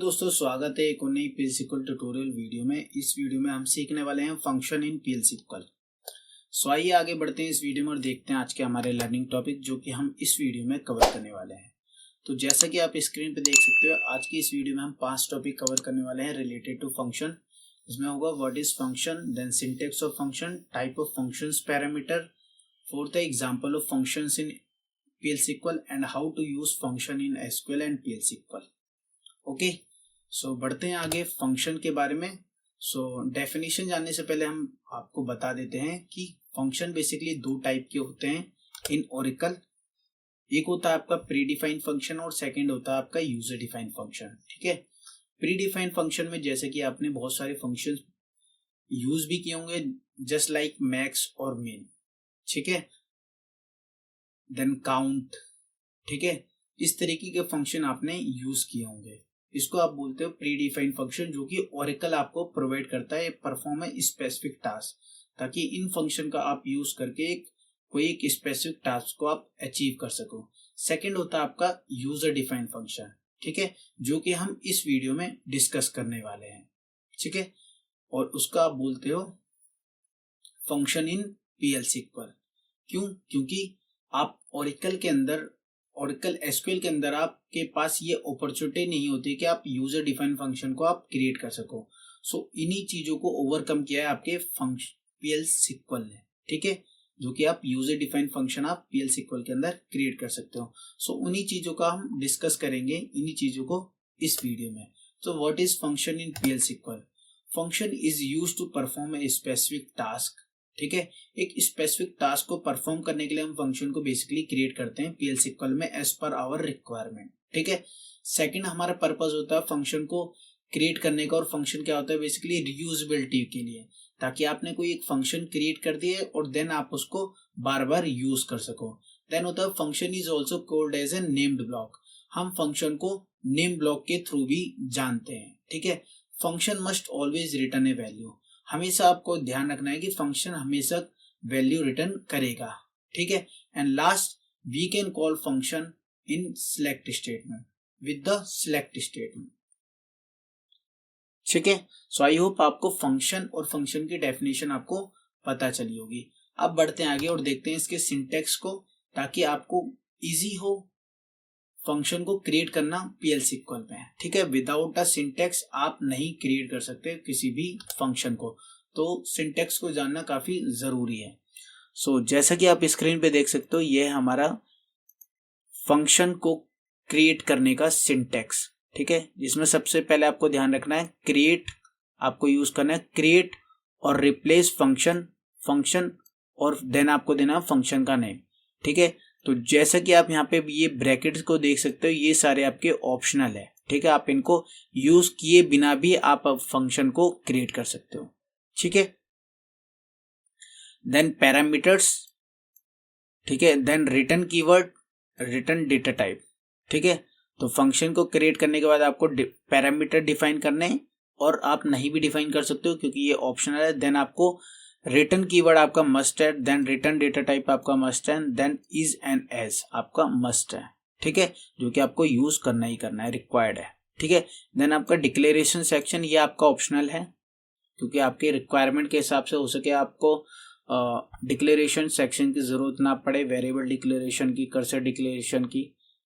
दोस्तों, स्वागत है एक और नई PL/SQL ट्यूटोरियल वीडियो में। इस वीडियो में हम सीखने वाले हैं फंक्शन इन PL/SQL। सो आइए आगे बढ़ते हैं इस वीडियो में और देखते हैं आज के हमारे लर्निंग टॉपिक जो कि हम इस वीडियो में कवर करने वाले हैं। तो जैसा कि आप स्क्रीन पे देख सकते हो, आज की इस वीडियो में हम 5 टॉपिक कवर करने वाले हैं रिलेटेड टू फंक्शन। इसमें होगा what is function, then syntax of function, type of functions, parameter, fourth है example of functions in PL/SQL and how to use function in SQL and PL/SQL। Okay, so बढ़ते हैं आगे function के बारे में। So definition जानने से पहले हम आपको बता देते हैं कि फंक्शन बेसिकली दो टाइप के होते हैं इन ओरेकल। एक होता है आपका प्री डिफाइंड फंक्शन और सेकंड होता है आपका यूजर डिफाइंड फंक्शन। ठीक है, प्री डिफाइंड फंक्शन में जैसे कि आपने बहुत सारे फंक्शन यूज भी किए होंगे, जस्ट लाइक मैक्स और मिन। ठीक है, देन काउंट। ठीक है, इस तरीके के फंक्शन आपने यूज किए होंगे। इसको आप बोलते हो प्री डिफाइंड फंक्शन, जो कि ओरेकल आपको प्रोवाइड करता है परफॉर्म ए स्पेसिफिक टास्क, ताकि इन फंक्शन का आप यूज करके कोई एक स्पेसिफिक टास्क को आप अचीव कर सको। सेकंड होता है आपका यूजर डिफाइंड फंक्शन। ठीक है, जो कि हम इस वीडियो में डिस्कस करने वाले हैं। ठीक है, और उसका आप बोलते हो फंक्शन इन PL/SQL। क्यों? क्योंकि आप ओरेकल के अंदर, ओरेकल SQL के अंदर आपके पास ये अपॉर्चुनिटी नहीं होती कि आप यूजर डिफाइंड फंक्शन को आप क्रिएट कर सको। सो इन्हीं चीजों को ओवरकम किया है आपके PL/SQL ने। ठीक है, जो कि आप यूजर डिफाइंड फंक्शन आप PL/SQL के अंदर क्रिएट कर सकते हो। सो उन्हीं चीजों का हम डिस्कस करेंगे, इन्हीं चीजों को इस वीडियो में। तो what is function in PL/SQL? Function is used to perform a specific task. ठीक है, एक स्पेसिफिक टास्क को परफॉर्म करने के लिए हम फंक्शन को बेसिकली क्रिएट करते हैं PL/SQL में एज पर आवर रिक्वायरमेंट। ठीक है, सेकंड हमारा पर्पस होता है फंक्शन को क्रिएट करने का, और फंक्शन क्या होता है बेसिकली रीयूजेबिलिटी के लिए, ताकि आपने कोई एक फंक्शन क्रिएट कर दिया और देन आप उसको बार बार यूज कर सको। देन होता है function is also called as a named block. हम फंक्शन को नेम ब्लॉक के थ्रू भी जानते हैं। ठीक है, function must always return a value. हमेशा आपको ध्यान रखना है कि फंक्शन हमेशा वैल्यू रिटर्न करेगा। ठीक है, and last we can call function in select statement with the select statement. ठीक है, सो आई होप आपको फंक्शन और फंक्शन की डेफिनेशन आपको पता चली होगी। अब बढ़ते हैं आगे और देखते हैं इसके सिंटेक्स को, ताकि आपको इजी हो फंक्शन को क्रिएट करना PL/SQL में। ठीक है, विदाउट अ सिंटेक्स आप नहीं क्रिएट कर सकते किसी भी फंक्शन को, तो सिंटेक्स को जानना काफी जरूरी है। सो जैसा कि आप स्क्रीन पे देख सकते हो, ये है हमारा फंक्शन को क्रिएट करने का सिंटेक्स। ठीक है, जिसमें सबसे पहले आपको ध्यान रखना है क्रिएट, आपको यूज करना है क्रिएट और रिप्लेस फंक्शन, फंक्शन, और देन आपको देना फंक्शन का नेम। ठीक है, तो जैसा कि आप यहाँ पे ये ब्रैकेट्स को देख सकते हो, ये सारे आपके ऑप्शनल है। ठीक है, आप इनको यूज किए बिना भी आप फंक्शन को क्रिएट कर सकते हो। ठीक है, देन पैरामीटर्स। ठीक है, then return keyword, return data type. ठीक है, तो फंक्शन को क्रिएट करने के बाद आपको पैरामीटर डिफाइन करने हैं, और आप नहीं भी डिफाइन कर सकते हो क्योंकि ये ऑप्शनल है। देन आपको रिटर्न कीवर्ड आपका मस्ट है, देन रिटर्न डेटा टाइप आपका मस्ट है, देन इज एंड एज आपका मस्ट है। ठीक है, जो कि आपको यूज करना ही करना है, रिक्वायर्ड है। ठीक है, देन आपका डिक्लेरेशन सेक्शन, ये आपका ऑप्शनल है, क्योंकि आपके रिक्वायरमेंट के हिसाब से हो सके आपको डिक्लेरेशन सेक्शन की जरूरत ना पड़े, वेरिएबल डिक्लेरेशन की, कर्सर डिक्लेरेशन की।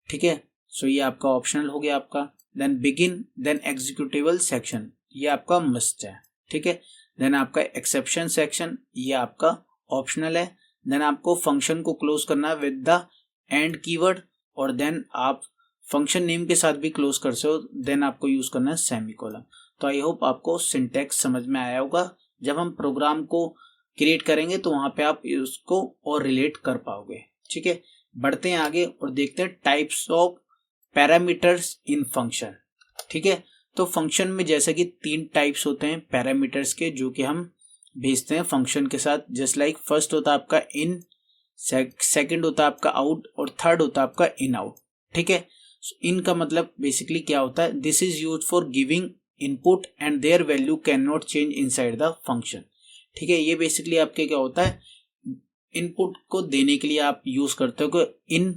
ठीक है, सो ये आपका ऑप्शनल हो गया आपका। Then begin, then executable section, ये आपका मस्ट है। ठीक है, देन आपका एक्सेप्शन सेक्शन, ये आपका ऑप्शनल है। देन आपको फंक्शन को क्लोज करना विद द एंड कीवर्ड, और देन आप फंक्शन नेम के साथ भी क्लोज कर सकते हो, देन आपको यूज करना है सेमीकोलन। तो आई होप आपको सिंटेक्स समझ में आया होगा। जब हम प्रोग्राम को क्रिएट करेंगे तो वहां पे आप उसको और रिलेट कर पाओगे। ठीक है, बढ़ते हैं आगे और देखते हैं types of parameters in function. ठीक है, तो फंक्शन में जैसे कि 3 टाइप्स होते हैं पैरामीटर्स के, जो कि हम भेजते हैं फंक्शन के साथ। जस्ट लाइक फर्स्ट होता है आपका इन, सेकंड होता है आपका आउट, और थर्ड होता है आपका इन आउट। ठीक है, इन का मतलब बेसिकली क्या होता है, this is used for giving input and their value can not change inside the function. ठीक है, ये बेसिकली आपके क्या होता है, इनपुट को देने के लिए आप यूज करते हो कि इन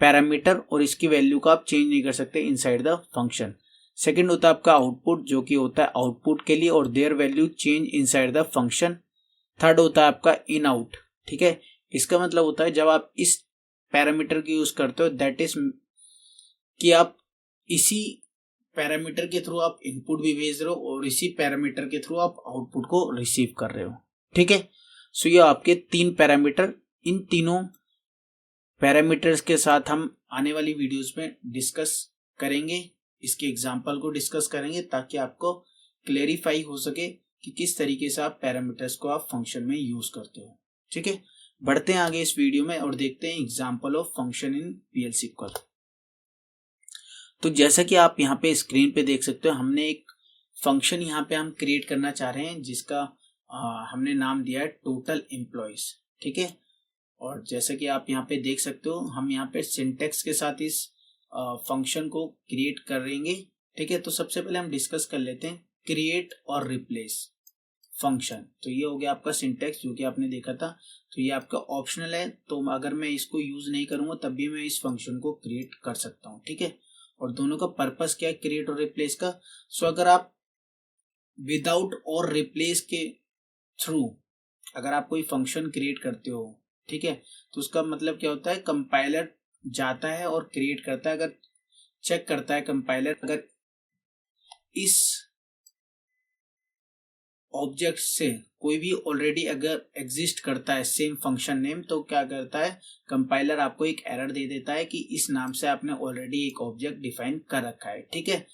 पैरामीटर, और इसकी वैल्यू को आप चेंज नहीं कर सकते इनसाइड द फंक्शन। सेकंड होता है आपका आउटपुट, जो कि होता है आउटपुट के लिए, और their value change inside the function. Third होता है आपका इन आउट, ठीक है। इसका मतलब होता है जब आप इस पैरामीटर की यूज करते हो, दैट इज कि आप इसी पैरामीटर के थ्रू आप इनपुट भी भेज रहे हो और इसी पैरामीटर के थ्रू आप आउटपुट को रिसीव कर रहे हो, ठीक है। सो ये आपके 3 पैरामीटर, इन तीनों पैरामीटर्स के साथ हम आने वाली वीडियोस में डिस्कस करेंगे, इसके एग्जांपल को डिस्कस करेंगे ताकि आपको क्लेरिफाई हो सके कि किस तरीके से आप पैरामीटर्स को आप फंक्शन में यूज करते हो, ठीक है। बढ़ते हैं आगे इस वीडियो में और देखते हैं example of function in PL SQL। तो जैसा कि आप यहाँ पे स्क्रीन पे देख सकते हो, हमने एक फंक्शन यहाँ पे हम क्रिएट करना चाह रहे हैं जिसका हमने नाम दिया है टोटल एम्प्लॉयज, ठीक है। और जैसा कि आप यहाँ पे देख सकते हो, हम यहाँ पे सिंटेक्स के साथ इस फंक्शन को क्रिएट करेंगे, ठीक है। तो सबसे पहले हम डिस्कस कर लेते हैं क्रिएट और रिप्लेस फंक्शन। तो ये हो गया आपका सिंटेक्स जो कि आपने देखा था। तो ये आपका ऑप्शनल है, तो अगर मैं इसको यूज नहीं करूंगा तब भी मैं इस फंक्शन को क्रिएट कर सकता हूँ, ठीक है। और दोनों का पर्पस क्या है, क्रिएट और रिप्लेस का। सो अगर आप विदाउट और रिप्लेस के थ्रू अगर आप कोई फंक्शन क्रिएट करते हो, ठीक है, तो उसका मतलब क्या होता है, कंपाइलर जाता है और क्रिएट करता है, अगर चेक करता है कंपाइलर अगर इस ऑब्जेक्ट से कोई भी ऑलरेडी अगर एग्जिस्ट करता है सेम फंक्शन नेम, तो क्या करता है कंपाइलर आपको एक एरर दे देता है कि इस नाम से आपने ऑलरेडी एक ऑब्जेक्ट डिफाइन कर रखा है, ठीक है।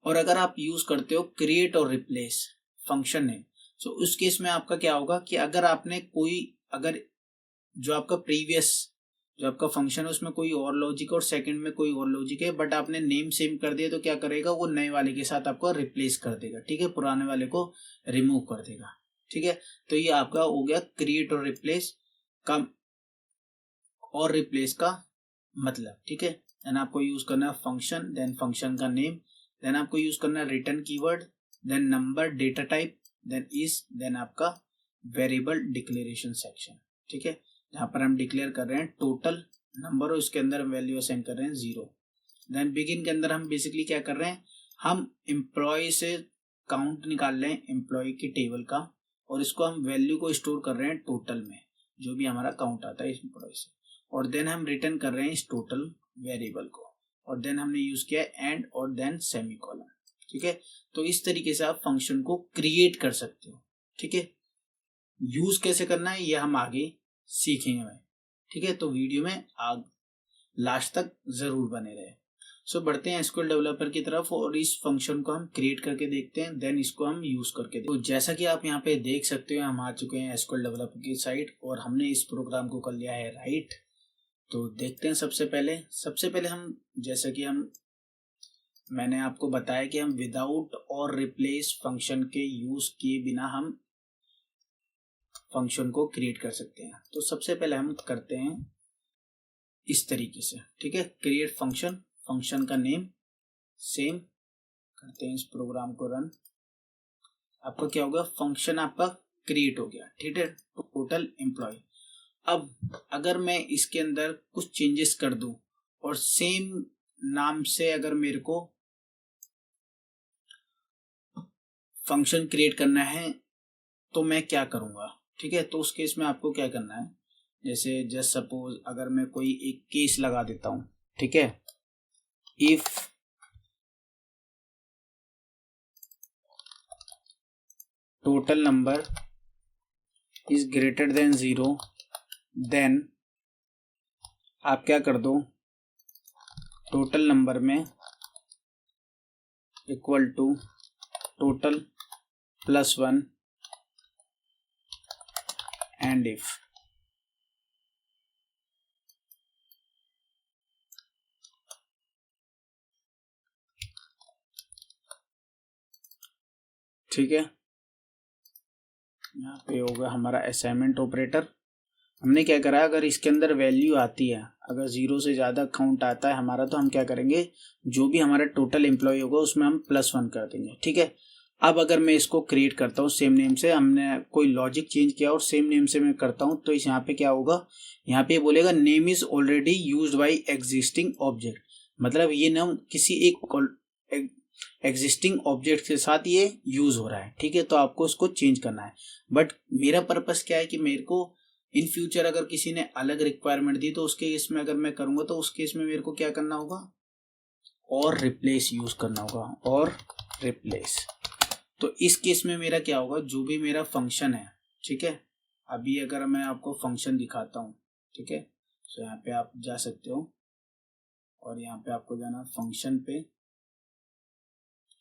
और अगर आप यूज करते हो क्रिएट और रिप्लेस फंक्शन नेम, तो उस केस में आपका क्या होगा कि अगर आपने कोई अगर जो आपका प्रीवियस जो आपका फंक्शन है उसमें कोई और लॉजिक और सेकंड में कोई और लॉजिक है, बट आपने नेम सेम कर दिया, तो क्या करेगा वो नए वाले के साथ आपको रिप्लेस कर देगा, ठीक है, पुराने वाले को रिमूव कर देगा, ठीक है। तो ये आपका हो गया क्रिएट और रिप्लेस का और रिप्लेस का मतलब, ठीक है। देन आपको यूज करना है फंक्शन, देन फंक्शन का नेम, देन आपको यूज करना है return keyword, then number, data type, then is, then आपका वेरिएबल डिक्लेरेशन सेक्शन, ठीक है। यहाँ पर हम डिक्लेयर कर रहे हैं टोटल नंबर और इसके अंदर वैल्यू असाइन कर रहे हैं 0। देन बिगिन के अंदर हम बेसिकली क्या कर रहे हैं, हम एम्प्लॉय से काउंट निकाल रहे हैं एम्प्लॉय की टेबल का, और इसको हम वैल्यू को स्टोर कर रहे हैं टोटल में, जो भी हमारा काउंट आता है एम्प्लॉय से, और देन हम रिटर्न कर रहे हैं इस टोटल वेरिएबल को, और देन हमने यूज किया एंड और देन सेमीकोलन, ठीक है। तो इस तरीके से आप फंक्शन को क्रिएट कर सकते हो, ठीक है। यूज कैसे करना है ये हम आगे सीखेंगे भाई, ठीक है। तो वीडियो में लास्ट तक जरूर बने रहे। सो बढ़ते हैं एसक्यूएल डेवलपर की तरफ और इस फंक्शन को हम क्रिएट करके देखते हैं, देन इसको हम यूज करके देखते हैं। तो जैसा कि आप यहाँ पे देख सकते हो, हम आ चुके हैं एसक्यूएल डेवलपर की साइट और हमने इस प्रोग्राम को कर लिया है राइट। तो देखते हैं सबसे पहले हम जैसा कि मैंने आपको बताया कि हम विदाउट और रिप्लेस फंक्शन के यूज किए बिना हम फंक्शन को क्रिएट कर सकते हैं। तो सबसे पहले हम करते हैं इस तरीके से, ठीक है। क्रिएट फंक्शन, फंक्शन का नेम सेम करते हैं, इस प्रोग्राम को रन। आपका क्या होगा, फंक्शन आपका क्रिएट हो गया, ठीक है, टोटल एम्प्लॉय। अब अगर मैं इसके अंदर कुछ चेंजेस कर दूं और सेम नाम से अगर मेरे को फंक्शन क्रिएट करना है तो मैं क्या करूंगा, ठीक है। तो उस केस में आपको क्या करना है, जैसे जस्ट सपोज अगर मैं कोई एक केस लगा देता हूं, ठीक है, if total number is greater than 0, then आप क्या कर दो, टोटल नंबर में equal to total plus 1 and if, ठीक है। यहाँ पे होगा हमारा असाइनमेंट ऑपरेटर। हमने क्या करा, अगर इसके अंदर वैल्यू आती है, अगर 0 से ज़्यादा काउंट आता है हमारा, तो हम क्या करेंगे, जो भी हमारा टोटल एम्प्लॉय होगा उसमें हम +1 कर देंगे, ठीक है। अब अगर मैं इसको क्रिएट करता हूँ सेम नेम से, हमने कोई लॉजिक चेंज किया और सेम नेम से मैं करता हूँ, तो इस यहाँ पे क्या होगा, यहाँ पे बोलेगा name is already used by existing object. मतलब ये नाम किसी एक एग्जिस्टिंग ऑब्जेक्ट के साथ ये यूज हो रहा है, ठीक है। तो आपको इसको चेंज करना है। बट मेरा पर्पस क्या है कि मेरे को इन फ्यूचर अगर किसी ने अलग रिक्वायरमेंट दी तो उसके केस में अगर मैं करूंगा तो उस केस में मेरे को क्या करना होगा, और रिप्लेस यूज करना होगा, और रिप्लेस। तो इस केस में मेरा क्या होगा, जो भी मेरा फंक्शन है, ठीक है। अभी अगर मैं आपको फंक्शन दिखाता हूँ, ठीक है, तो यहाँ पे आप जा सकते हो और यहाँ पे आपको जाना फंक्शन पे,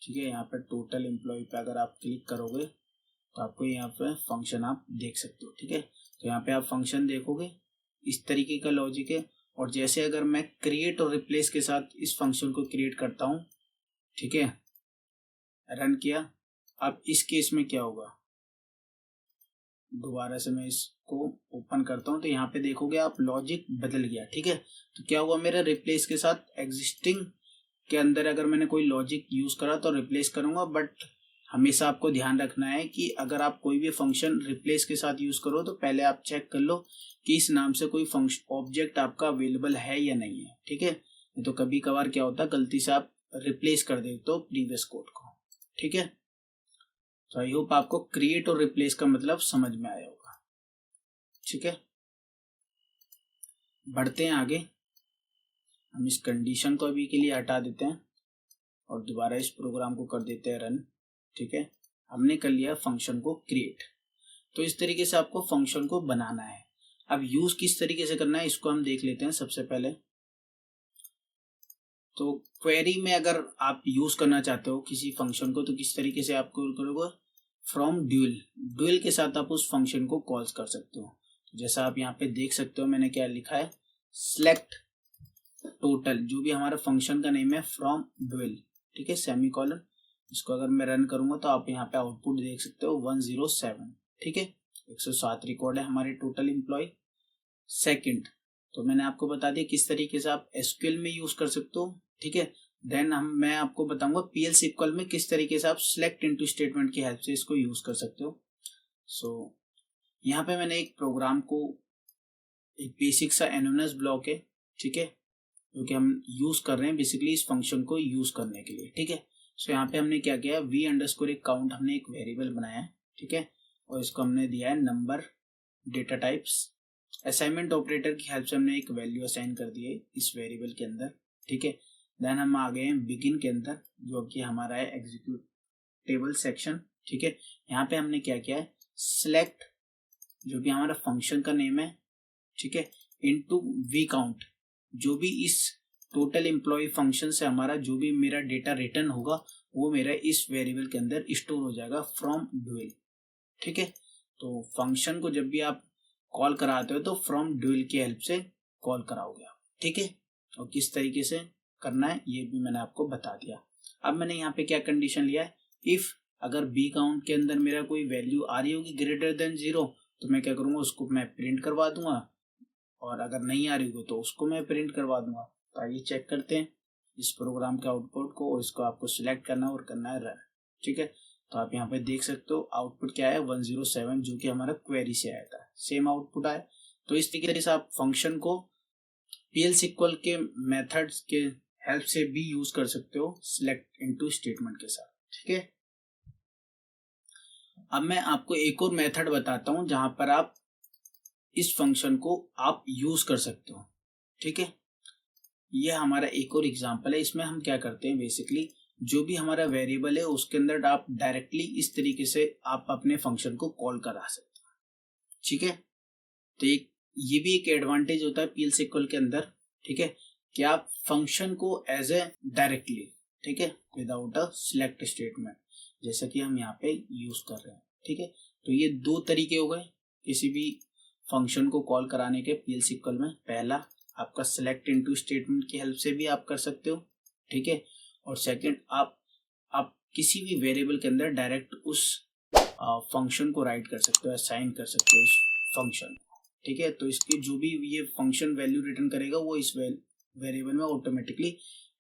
ठीक है। यहाँ पे टोटल एम्प्लॉय पे अगर आप क्लिक करोगे तो आपको यहाँ पे फंक्शन आप देख सकते हो, ठीक है। तो यहाँ पे आप फंक्शन देखोगे, इस तरीके का लॉजिक है। और जैसे अगर मैं क्रिएट और रिप्लेस के साथ इस फंक्शन को क्रिएट करता हूँ, ठीक है, रन किया। अब इस केस में क्या होगा, दोबारा से मैं इसको ओपन करता हूँ तो यहाँ पे देखोगे आप लॉजिक बदल गया, ठीक है। तो क्या हुआ, मेरा रिप्लेस के साथ एग्जिस्टिंग के अंदर अगर मैंने कोई लॉजिक यूज करा तो रिप्लेस करूंगा। बट हमेशा आपको ध्यान रखना है कि अगर आप कोई भी फंक्शन रिप्लेस के साथ यूज करो तो पहले आप चेक कर लो कि इस नाम से कोई फंक्शन ऑब्जेक्ट आपका अवेलेबल है या नहीं है, ठीक है। नहीं तो कभी कभार क्या होता है, गलती से आप रिप्लेस कर देते हो प्रीवियस कोड को, ठीक है। तो आई होप आपको क्रिएट और रिप्लेस का मतलब समझ में आया होगा, ठीक है। बढ़ते हैं आगे। हम इस कंडीशन को अभी के लिए हटा देते हैं और दोबारा इस प्रोग्राम को कर देते हैं रन, ठीक है। हमने कर लिया फंक्शन को क्रिएट। तो इस तरीके से आपको फंक्शन को बनाना है। अब यूज किस तरीके से करना है इसको हम देख लेते हैं सबसे पहले। तो क्वेरी में अगर आप यूज करना चाहते हो किसी फंक्शन को तो किस तरीके से आपको करोगे, फ्रॉम ड्यूल, ड्यूल के साथ आप उस फंक्शन को कॉल कर सकते हो। जैसा आप यहाँ पे देख सकते हो मैंने क्या लिखा है, सिलेक्ट टोटल, जो भी हमारा फंक्शन का नेम है फ्रॉम ड्यूल, ठीक है, सेमीकोलन। इसको अगर मैं रन करूंगा तो आप यहाँ पे आउटपुट देख सकते हो 107, ठीक है, 107 रिकॉर्ड है हमारे टोटल एम्प्लॉय। सेकंड, तो मैंने आपको बता दिया किस तरीके से आप एसक्यूएल में यूज कर सकते हो, ठीक है। देन मैं आपको बताऊंगा पीएल सिक्वल में किस तरीके से आप सिलेक्ट इनटू स्टेटमेंट की हेल्प से इसको यूज कर सकते हो। सो यहाँ पे मैंने एक प्रोग्राम को, एक बेसिक सा एनोनस ब्लॉक है, ठीक है, क्योंकि हम यूज कर रहे हैं बेसिकली इस फंक्शन को यूज करने के लिए, ठीक है। सो यहाँ पे हमने क्या किया, वी अंडरस्कोर एक काउंट हमने एक वेरिएबल बनाया है, ठीक है, और इसको हमने दिया है number, data types. Assignment operator की हेल्प से हमने एक वैल्यू असाइन कर दी है इस वेरिएबल के अंदर, ठीक है। देन हम आ गए हैं बिगिन के अंदर जो कि हमारा है एग्जीक्यूटेबल सेक्शन, ठीक है। यहाँ पे हमने क्या किया है, सिलेक्ट जो भी हमारा फंक्शन का नेम है, ठीक है, इनटू वी काउंट, जो भी इस टोटल एम्प्लॉय फंक्शन से हमारा जो भी मेरा डेटा रिटर्न होगा वो मेरा इस वेरिएबल के अंदर स्टोर हो जाएगा फ्रॉम ड्यूल, ठीक है। तो फंक्शन को जब भी आप कॉल कराते हो तो फ्रॉम ड्यूल की हेल्प से कॉल कराओगे आप, ठीक है। और किस तरीके से करना है ये भी मैंने आपको बता दिया। अब मैंने यहाँ पे क्या कंडीशन लिया है, इफ अगर बी काउंट के अंदर मेरा कोई वैल्यू आ रही होगी ग्रेटर देन 0 तो मैं क्या करूंगा, उसको मैं प्रिंट करवा दूंगा, और अगर नहीं आ रही हो तो उसको मैं प्रिंट करवा दूंगा। तो आइए चेक करते हैं इस प्रोग्राम के आउटपुट को, और इसको आपको सिलेक्ट करना और करना है रन, ठीक है। तो आप यहाँ पे देख सकते हो आउटपुट क्या है, 107, जो कि हमारा क्वेरी से आया था, सेम आउटपुट आया। तो इस तरीके से आप फंक्शन को पीएल सिक्वल के मेथड्स के हेल्प से भी यूज कर सकते हो सिलेक्ट इनटू स्टेटमेंट के साथ, ठीक है। अब मैं आपको एक और मेथड बताता हूं जहां पर आप इस फंक्शन को आप यूज कर सकते हो, ठीक है। यह हमारा एक और एग्जांपल है। इसमें हम क्या करते हैं, बेसिकली जो भी हमारा वेरिएबल है उसके अंदर आप डायरेक्टली इस तरीके से आप अपने फंक्शन को कॉल करा सकते हो, ठीक है। तो ये भी एक एडवांटेज होता है पीएल सिक्वल के अंदर, ठीक है, कि आप फंक्शन को एज ए डायरेक्टली, ठीक है, विदाउट अ सिलेक्ट स्टेटमेंट, जैसा कि हम यहाँ पे यूज कर रहे हैं, ठीक है। तो ये दो तरीके हो गए किसी भी फंक्शन को कॉल कराने के पीएल सिक्वल में। पहला आपका सिलेक्ट इनटू स्टेटमेंट की हेल्प से भी आप कर सकते हो, ठीक है। और सेकंड आप किसी भी वेरिएबल के अंदर डायरेक्ट उस फंक्शन को राइट कर सकते हो, असाइन कर सकते हो उस फंक्शन को, ठीक है। तो इसकी जो भी ये फंक्शन वैल्यू रिटर्न करेगा वो इस वेरिएबल में ऑटोमेटिकली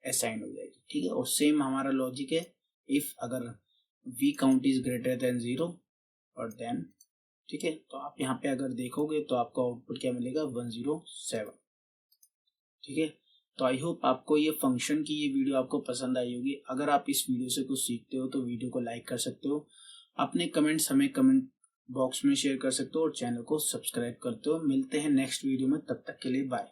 असाइन हो जाएगी, ठीक है। और सेम हमारा लॉजिक है, इफ अगर we count is greater than 0 और देन, ठीक है। तो आप यहाँ पे अगर देखोगे तो आपको आउटपुट क्या मिलेगा, 107, ठीक है। तो आई होप आपको ये फंक्शन की ये वीडियो आपको पसंद आई होगी। अगर आप इस वीडियो से कुछ सीखते हो तो वीडियो को लाइक कर सकते हो, अपने कमेंट्स हमें कमेंट बॉक्स में शेयर कर सकते हो और चैनल को सब्सक्राइब करते हो। मिलते हैं नेक्स्ट वीडियो में, तब तक के लिए बाय।